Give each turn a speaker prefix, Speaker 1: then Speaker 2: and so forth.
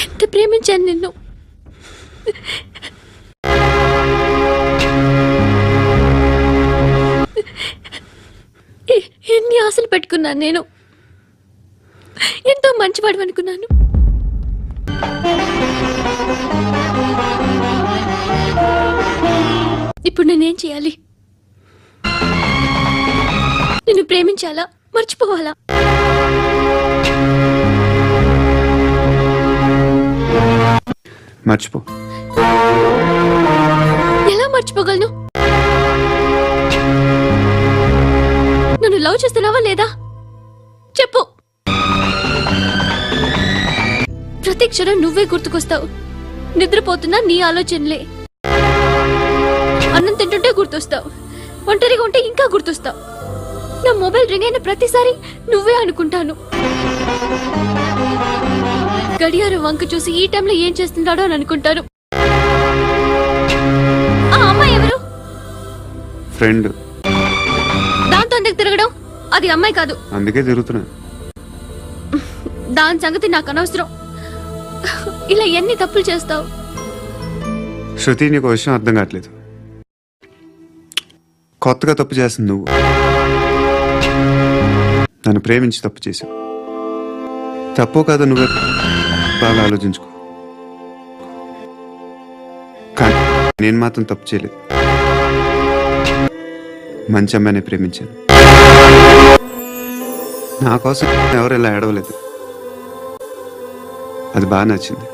Speaker 1: ఎంత ప్రేమించాను నిన్ను. ఎన్ని ఆశలు పెట్టుకున్నాను నేను. ఎంతో మంచివాడు అనుకున్నాను. ఇప్పుడు నేనేం చేయాలి? నిన్ను ప్రేమించాలా, మర్చిపోవాలా?
Speaker 2: మర్చిపో.
Speaker 1: ఎలా మర్చిపోగలను? నన్ను లవ్ చేస్తున్నావా లేదా చెప్పు. ప్రతి క్షణం నువ్వే గుర్తుకొస్తావు. నిద్రపోతున్నా నీ ఆలోచనలే. అన్నం తింటుంటే గుర్తొస్తావు. ఒంటరిగా ఉంటే ఇంకా గుర్తొస్తావు. నా మొబైల్ రింగ్ అయిన ప్రతిసారి నువ్వే అనుకుంటాను. గడియారం వంక చూసి ఈ టైంలో ఏం చేస్తున్నాడో అని అనుకుంటాను. ఆ అమ్మాయి ఎవరు?
Speaker 2: ఫ్రెండ్.
Speaker 1: దాంతో ఎందుకు తిరగడం? అది అమ్మాయి కాదు.
Speaker 2: అందుకే తిరుగుతున్నా.
Speaker 1: దాని సంగతి నాకు అనవసరం. ఇలా ఎన్ని తప్పులు చేస్తావు?
Speaker 2: శృతి, నీకు విషయం అర్థం కావట్లేదు. కొత్తగా తప్పు చేస్తుంది నువ్వు. నన్ను ప్రేమించి తప్పు చేశావు. తప్పో కాదో నువ్వే బాగా ఆలోచించుకో. కానీ నేను మాత్రం తప్పు చేయలేదు. మంచి అమ్మాయిని ప్రేమించాను. నా కోసం ఎవరు ఇలా ఏడవలేదు. అది బాగా నచ్చింది.